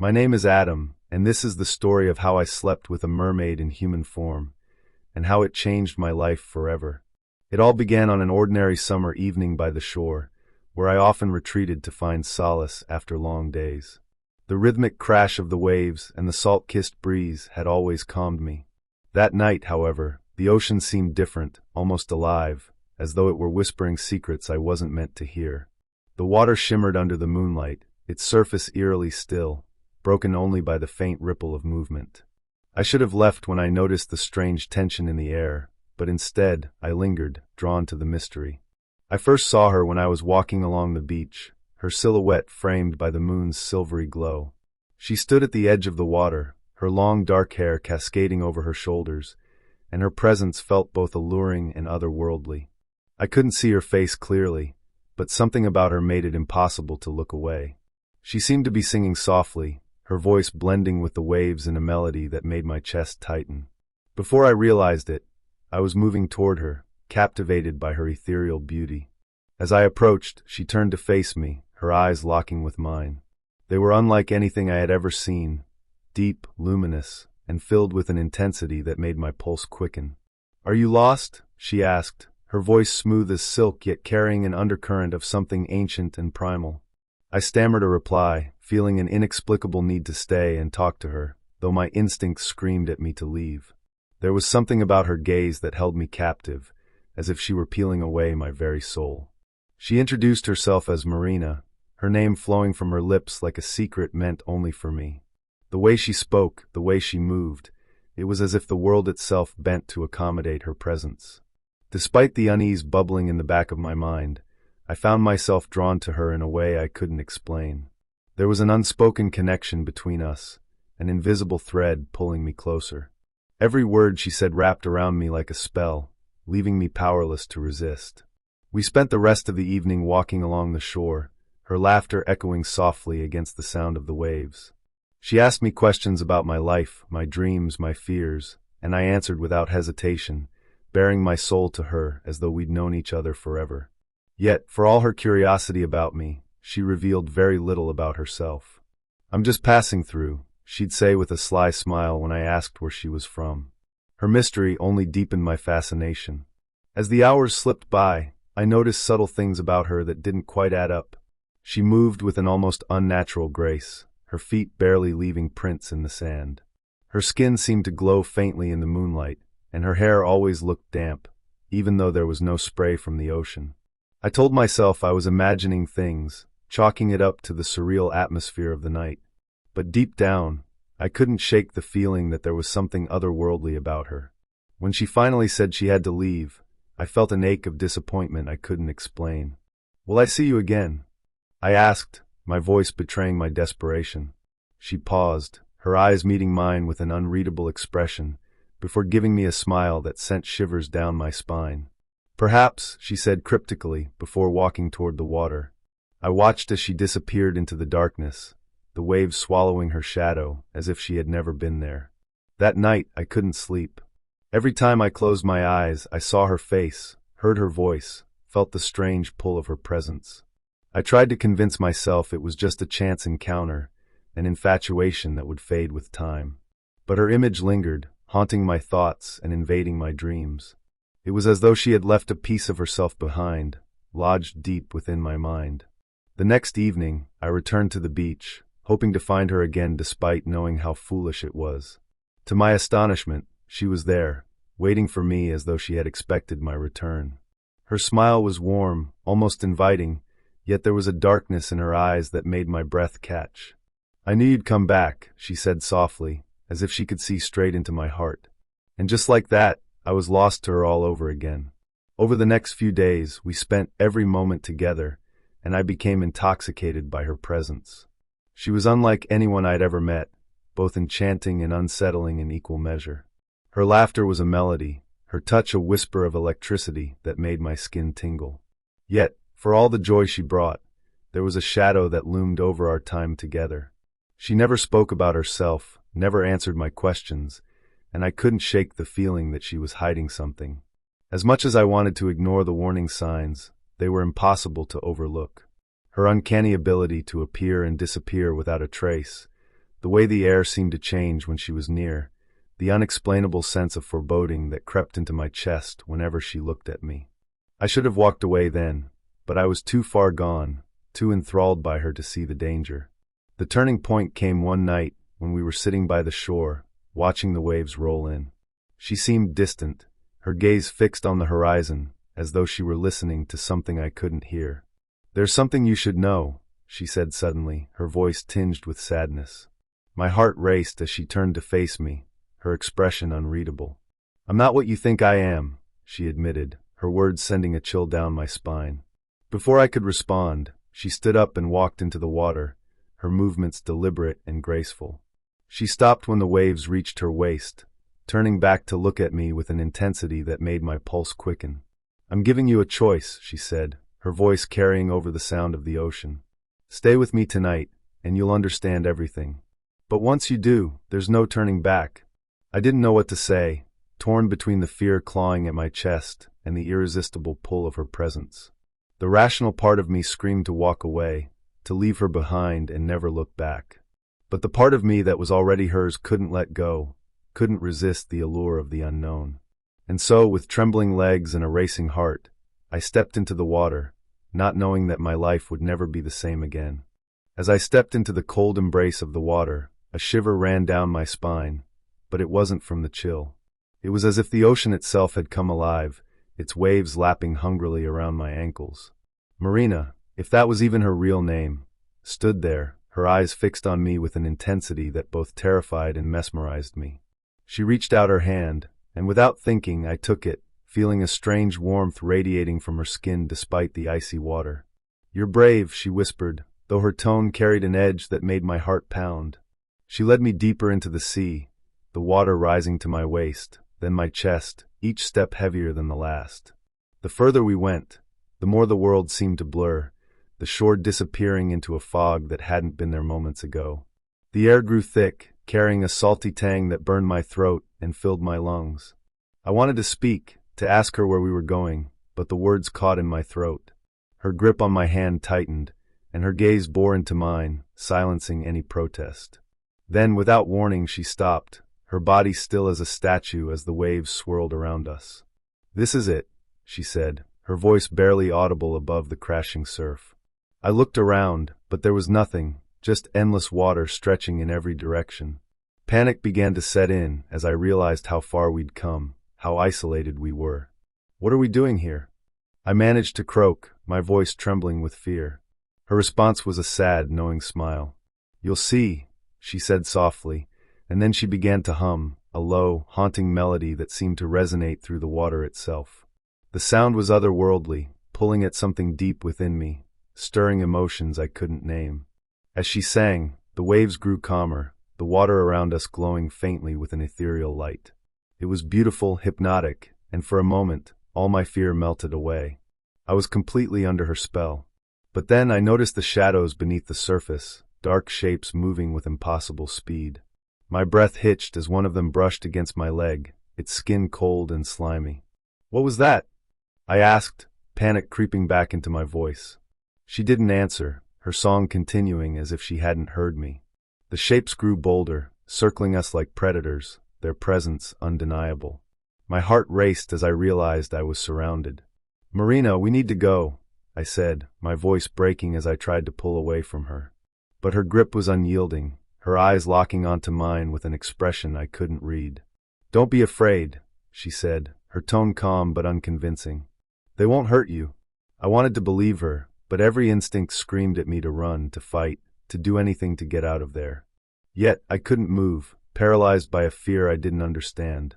My name is Adam, and this is the story of how I slept with a mermaid in human form, and how it changed my life forever. It all began on an ordinary summer evening by the shore, where I often retreated to find solace after long days. The rhythmic crash of the waves and the salt-kissed breeze had always calmed me. That night, however, the ocean seemed different, almost alive, as though it were whispering secrets I wasn't meant to hear. The water shimmered under the moonlight, its surface eerily still, broken only by the faint ripple of movement. I should have left when I noticed the strange tension in the air, but instead I lingered, drawn to the mystery. I first saw her when I was walking along the beach, her silhouette framed by the moon's silvery glow. She stood at the edge of the water, her long dark hair cascading over her shoulders, and her presence felt both alluring and otherworldly. I couldn't see her face clearly, but something about her made it impossible to look away. She seemed to be singing softly, her voice blending with the waves in a melody that made my chest tighten. Before I realized it, I was moving toward her, captivated by her ethereal beauty. As I approached, she turned to face me, her eyes locking with mine. They were unlike anything I had ever seen, deep, luminous, and filled with an intensity that made my pulse quicken. "Are you lost?" she asked, her voice smooth as silk yet carrying an undercurrent of something ancient and primal. I stammered a reply, feeling an inexplicable need to stay and talk to her, though my instincts screamed at me to leave. There was something about her gaze that held me captive, as if she were peeling away my very soul. She introduced herself as Marina, her name flowing from her lips like a secret meant only for me. The way she spoke, the way she moved, it was as if the world itself bent to accommodate her presence. Despite the unease bubbling in the back of my mind, I found myself drawn to her in a way I couldn't explain. There was an unspoken connection between us, an invisible thread pulling me closer. Every word she said wrapped around me like a spell, leaving me powerless to resist. We spent the rest of the evening walking along the shore, her laughter echoing softly against the sound of the waves. She asked me questions about my life, my dreams, my fears, and I answered without hesitation, baring my soul to her as though we'd known each other forever. Yet, for all her curiosity about me, she revealed very little about herself. "I'm just passing through," she'd say with a sly smile when I asked where she was from. Her mystery only deepened my fascination. As the hours slipped by, I noticed subtle things about her that didn't quite add up. She moved with an almost unnatural grace, her feet barely leaving prints in the sand. Her skin seemed to glow faintly in the moonlight, and her hair always looked damp, even though there was no spray from the ocean. I told myself I was imagining things, chalking it up to the surreal atmosphere of the night. But deep down, I couldn't shake the feeling that there was something otherworldly about her. When she finally said she had to leave, I felt an ache of disappointment I couldn't explain. "Will I see you again?" I asked, my voice betraying my desperation. She paused, her eyes meeting mine with an unreadable expression, before giving me a smile that sent shivers down my spine. "Perhaps," she said cryptically, before walking toward the water. I watched as she disappeared into the darkness, the waves swallowing her shadow, as if she had never been there. That night, I couldn't sleep. Every time I closed my eyes, I saw her face, heard her voice, felt the strange pull of her presence. I tried to convince myself it was just a chance encounter, an infatuation that would fade with time. But her image lingered, haunting my thoughts and invading my dreams. It was as though she had left a piece of herself behind, lodged deep within my mind. The next evening, I returned to the beach, hoping to find her again despite knowing how foolish it was. To my astonishment, she was there, waiting for me as though she had expected my return. Her smile was warm, almost inviting, yet there was a darkness in her eyes that made my breath catch. "I knew you'd come back," she said softly, as if she could see straight into my heart. And just like that, I was lost to her all over again. Over the next few days, we spent every moment together, and I became intoxicated by her presence. She was unlike anyone I'd ever met, both enchanting and unsettling in equal measure. Her laughter was a melody, her touch a whisper of electricity that made my skin tingle. Yet, for all the joy she brought, there was a shadow that loomed over our time together. She never spoke about herself, never answered my questions, and I couldn't shake the feeling that she was hiding something. As much as I wanted to ignore the warning signs, they were impossible to overlook. Her uncanny ability to appear and disappear without a trace, the way the air seemed to change when she was near, the unexplainable sense of foreboding that crept into my chest whenever she looked at me. I should have walked away then, but I was too far gone, too enthralled by her to see the danger. The turning point came one night when we were sitting by the shore, watching the waves roll in. She seemed distant, her gaze fixed on the horizon, as though she were listening to something I couldn't hear. "There's something you should know," she said suddenly, her voice tinged with sadness. My heart raced as she turned to face me, her expression unreadable. "I'm not what you think I am," she admitted, her words sending a chill down my spine. Before I could respond, she stood up and walked into the water, her movements deliberate and graceful. She stopped when the waves reached her waist, turning back to look at me with an intensity that made my pulse quicken. "I'm giving you a choice," she said, her voice carrying over the sound of the ocean. "Stay with me tonight, and you'll understand everything. But once you do, there's no turning back." I didn't know what to say, torn between the fear clawing at my chest and the irresistible pull of her presence. The rational part of me screamed to walk away, to leave her behind and never look back. But the part of me that was already hers couldn't let go, couldn't resist the allure of the unknown. And so, with trembling legs and a racing heart, I stepped into the water, not knowing that my life would never be the same again. As I stepped into the cold embrace of the water, a shiver ran down my spine, but it wasn't from the chill. It was as if the ocean itself had come alive, its waves lapping hungrily around my ankles. Marina, if that was even her real name, stood there, her eyes fixed on me with an intensity that both terrified and mesmerized me. She reached out her hand, and without thinking I took it, feeling a strange warmth radiating from her skin despite the icy water. "You're brave," she whispered, though her tone carried an edge that made my heart pound. She led me deeper into the sea, the water rising to my waist, then my chest, each step heavier than the last. The further we went, the more the world seemed to blur, the shore disappearing into a fog that hadn't been there moments ago. The air grew thick, carrying a salty tang that burned my throat and filled my lungs. I wanted to speak, to ask her where we were going, but the words caught in my throat. Her grip on my hand tightened, and her gaze bore into mine, silencing any protest. Then, without warning, she stopped, her body still as a statue as the waves swirled around us. "This is it," she said, her voice barely audible above the crashing surf. I looked around, but there was nothing, just endless water stretching in every direction. Panic began to set in as I realized how far we'd come, how isolated we were. "What are we doing here?" I managed to croak, my voice trembling with fear. Her response was a sad, knowing smile. "You'll see," she said softly, and then she began to hum, a low, haunting melody that seemed to resonate through the water itself. The sound was otherworldly, pulling at something deep within me, stirring emotions I couldn't name. As she sang, the waves grew calmer, the water around us glowing faintly with an ethereal light. It was beautiful, hypnotic, and for a moment, all my fear melted away. I was completely under her spell. But then I noticed the shadows beneath the surface, dark shapes moving with impossible speed. My breath hitched as one of them brushed against my leg, its skin cold and slimy. "What was that?" I asked, panic creeping back into my voice. She didn't answer, her song continuing as if she hadn't heard me. The shapes grew bolder, circling us like predators, their presence undeniable. My heart raced as I realized I was surrounded. "Marina, we need to go," I said, my voice breaking as I tried to pull away from her. But her grip was unyielding, her eyes locking onto mine with an expression I couldn't read. "Don't be afraid," she said, her tone calm but unconvincing. "They won't hurt you." I wanted to believe her, but every instinct screamed at me to run, to fight, to do anything to get out of there. Yet I couldn't move, paralyzed by a fear I didn't understand.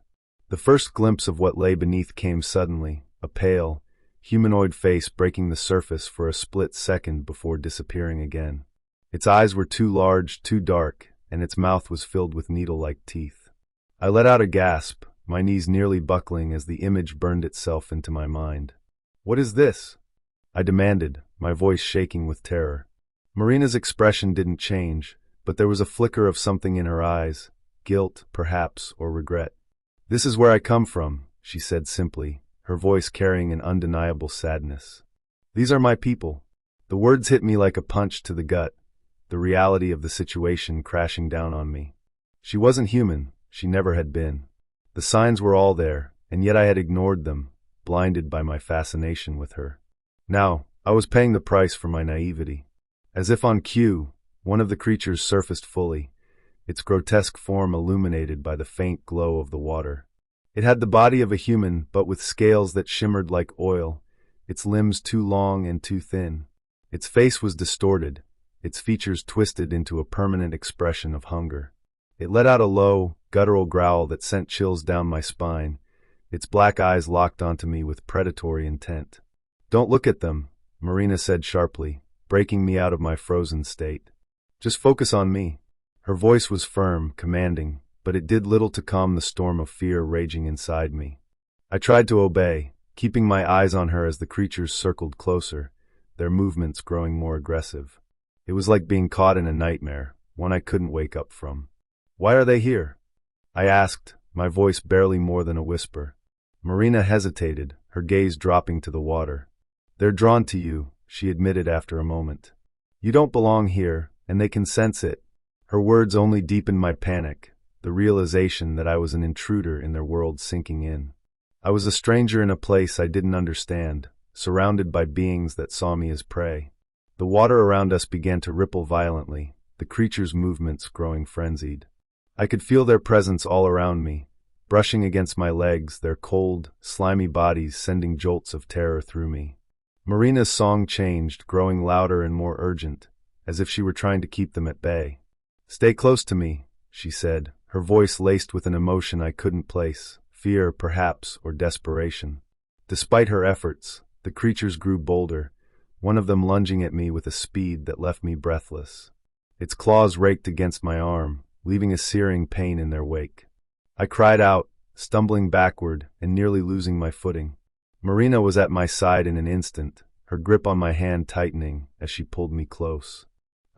The first glimpse of what lay beneath came suddenly, a pale, humanoid face breaking the surface for a split second before disappearing again. Its eyes were too large, too dark, and its mouth was filled with needle-like teeth. I let out a gasp, my knees nearly buckling as the image burned itself into my mind. "What is this?" I demanded, my voice shaking with terror. Marina's expression didn't change, but there was a flicker of something in her eyes, guilt, perhaps, or regret. "This is where I come from," she said simply, her voice carrying an undeniable sadness. "These are my people." The words hit me like a punch to the gut. the reality of the situation crashing down on me. She wasn't human, she never had been. The signs were all there, and yet I had ignored them, blinded by my fascination with her. Now, I was paying the price for my naivety. As if on cue, one of the creatures surfaced fully, its grotesque form illuminated by the faint glow of the water. It had the body of a human, but with scales that shimmered like oil, its limbs too long and too thin. Its face was distorted, its features twisted into a permanent expression of hunger. It let out a low, guttural growl that sent chills down my spine, its black eyes locked onto me with predatory intent. "Don't look at them," Marina said sharply, breaking me out of my frozen state. "Just focus on me." Her voice was firm, commanding, but it did little to calm the storm of fear raging inside me. I tried to obey, keeping my eyes on her as the creatures circled closer, their movements growing more aggressive. It was like being caught in a nightmare, one I couldn't wake up from. "Why are they here?" I asked, my voice barely more than a whisper. Marina hesitated, her gaze dropping to the water. "They're drawn to you," she admitted after a moment. "You don't belong here, and they can sense it." Her words only deepened my panic, the realization that I was an intruder in their world sinking in. I was a stranger in a place I didn't understand, surrounded by beings that saw me as prey. The water around us began to ripple violently, the creatures' movements growing frenzied. I could feel their presence all around me, brushing against my legs, their cold, slimy bodies sending jolts of terror through me. Marina's song changed, growing louder and more urgent, as if she were trying to keep them at bay. "Stay close to me," she said, her voice laced with an emotion I couldn't place, fear, perhaps, or desperation. Despite her efforts, the creatures grew bolder, one of them lunging at me with a speed that left me breathless. Its claws raked against my arm, leaving a searing pain in their wake. I cried out, stumbling backward and nearly losing my footing. Marina was at my side in an instant, her grip on my hand tightening as she pulled me close.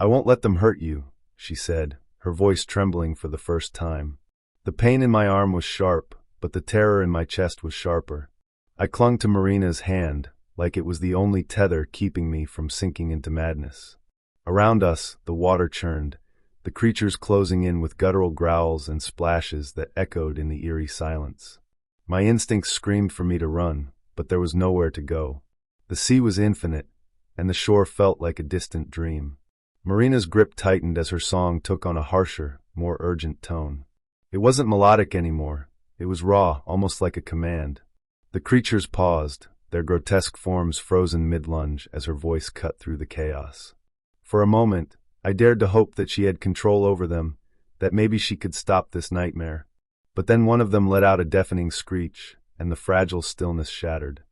"I won't let them hurt you," she said, her voice trembling for the first time. The pain in my arm was sharp, but the terror in my chest was sharper. I clung to Marina's hand, like it was the only tether keeping me from sinking into madness. Around us, the water churned, the creatures closing in with guttural growls and splashes that echoed in the eerie silence. My instincts screamed for me to run, but there was nowhere to go. The sea was infinite, and the shore felt like a distant dream. Marina's grip tightened as her song took on a harsher, more urgent tone. It wasn't melodic anymore. It was raw, almost like a command. The creatures paused, their grotesque forms frozen mid-lunge as her voice cut through the chaos. For a moment, I dared to hope that she had control over them, that maybe she could stop this nightmare. But then one of them let out a deafening screech, and the fragile stillness shattered.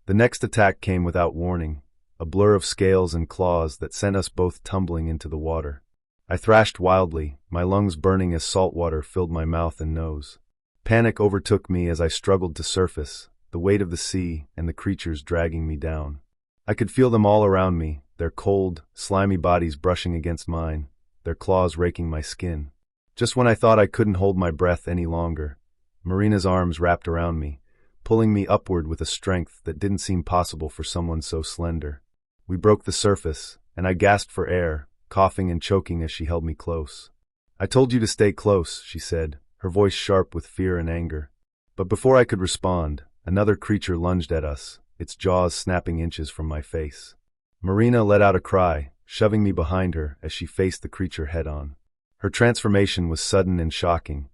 The next attack came without warning, a blur of scales and claws that sent us both tumbling into the water. I thrashed wildly, my lungs burning as salt water filled my mouth and nose. Panic overtook me as I struggled to surface, the weight of the sea and the creatures dragging me down. I could feel them all around me, their cold, slimy bodies brushing against mine, their claws raking my skin. Just when I thought I couldn't hold my breath any longer, Marina's arms wrapped around me, pulling me upward with a strength that didn't seem possible for someone so slender. We broke the surface, and I gasped for air, coughing and choking as she held me close. "I told you to stay close," she said, her voice sharp with fear and anger. But before I could respond, another creature lunged at us, its jaws snapping inches from my face. Marina let out a cry, shoving me behind her as she faced the creature head-on. Her transformation was sudden and shocking,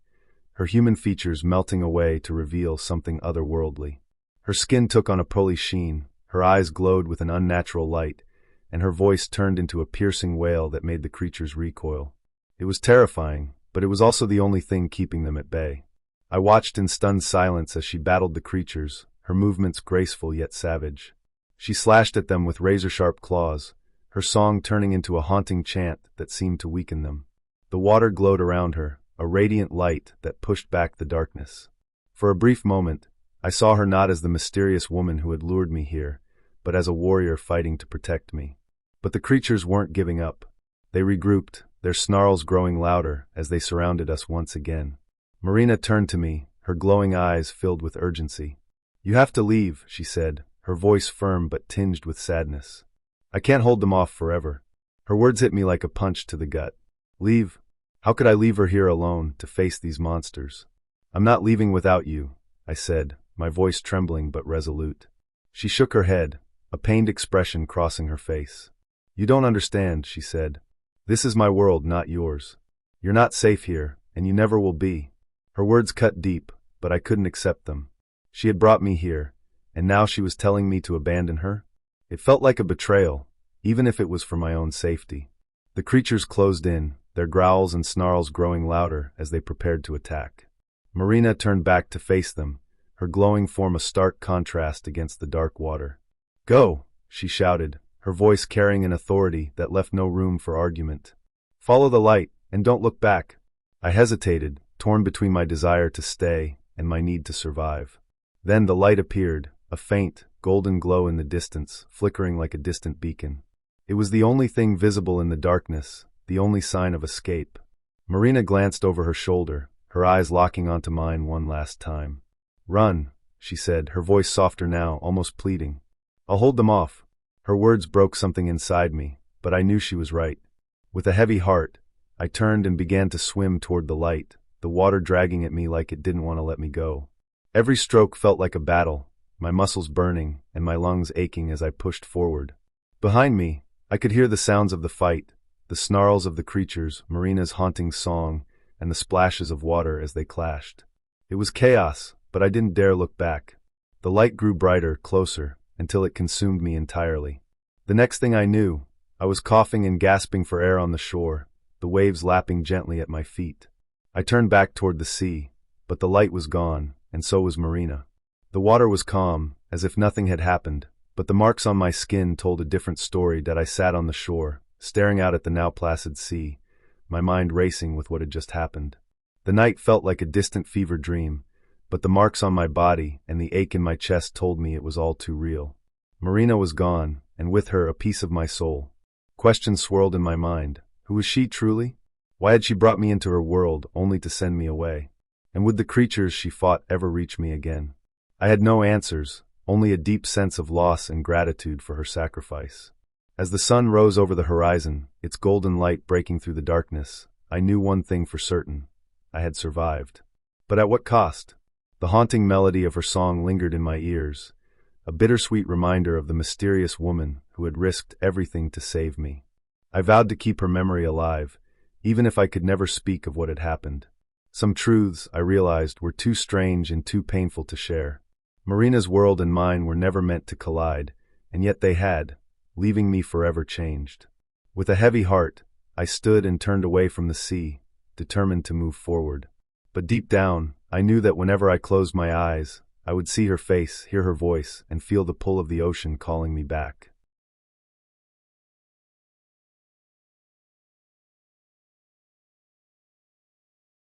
her human features melting away to reveal something otherworldly. Her skin took on a pearly sheen, her eyes glowed with an unnatural light, and her voice turned into a piercing wail that made the creatures recoil. It was terrifying, but it was also the only thing keeping them at bay. I watched in stunned silence as she battled the creatures, her movements graceful yet savage. She slashed at them with razor-sharp claws, her song turning into a haunting chant that seemed to weaken them. The water glowed around her, a radiant light that pushed back the darkness. For a brief moment, I saw her not as the mysterious woman who had lured me here, but as a warrior fighting to protect me. But the creatures weren't giving up. They regrouped, their snarls growing louder as they surrounded us once again. Marina turned to me, her glowing eyes filled with urgency. "You have to leave," she said, her voice firm but tinged with sadness. "I can't hold them off forever." Her words hit me like a punch to the gut. Leave? How could I leave her here alone to face these monsters? I'm not leaving without you, I said, my voice trembling but resolute. She shook her head, a pained expression crossing her face. You don't understand, she said. This is my world, not yours. You're not safe here, and you never will be. Her words cut deep, but I couldn't accept them. She had brought me here, and now she was telling me to abandon her? It felt like a betrayal, even if it was for my own safety. The creatures closed in, their growls and snarls growing louder as they prepared to attack. Marina turned back to face them, her glowing form a stark contrast against the dark water. Go, she shouted, her voice carrying an authority that left no room for argument. Follow the light, and don't look back. I hesitated, torn between my desire to stay and my need to survive. Then the light appeared, a faint, golden glow in the distance, flickering like a distant beacon. It was the only thing visible in the darkness, the only sign of escape. Marina glanced over her shoulder, her eyes locking onto mine one last time. Run, she said, her voice softer now, almost pleading. I'll hold them off. Her words broke something inside me, but I knew she was right. With a heavy heart, I turned and began to swim toward the light, the water dragging at me like it didn't want to let me go. Every stroke felt like a battle, my muscles burning and my lungs aching as I pushed forward. Behind me, I could hear the sounds of the fight, the snarls of the creatures, Marina's haunting song, and the splashes of water as they clashed. It was chaos, but I didn't dare look back. The light grew brighter, closer, until it consumed me entirely. The next thing I knew, I was coughing and gasping for air on the shore, the waves lapping gently at my feet. I turned back toward the sea, but the light was gone, and so was Marina. The water was calm, as if nothing had happened, but the marks on my skin told a different story. That I sat on the shore, staring out at the now placid sea, my mind racing with what had just happened. The night felt like a distant fever dream, but the marks on my body and the ache in my chest told me it was all too real. Marina was gone, and with her a piece of my soul. Questions swirled in my mind. Who was she truly? Why had she brought me into her world only to send me away? And would the creatures she fought ever reach me again? I had no answers, only a deep sense of loss and gratitude for her sacrifice. As the sun rose over the horizon, its golden light breaking through the darkness, I knew one thing for certain. I had survived. But at what cost? The haunting melody of her song lingered in my ears, a bittersweet reminder of the mysterious woman who had risked everything to save me. I vowed to keep her memory alive, even if I could never speak of what had happened. Some truths, I realized, were too strange and too painful to share. Marina's world and mine were never meant to collide, and yet they had, leaving me forever changed. With a heavy heart, I stood and turned away from the sea, determined to move forward. But deep down, I knew that whenever I closed my eyes, I would see her face, hear her voice, and feel the pull of the ocean calling me back.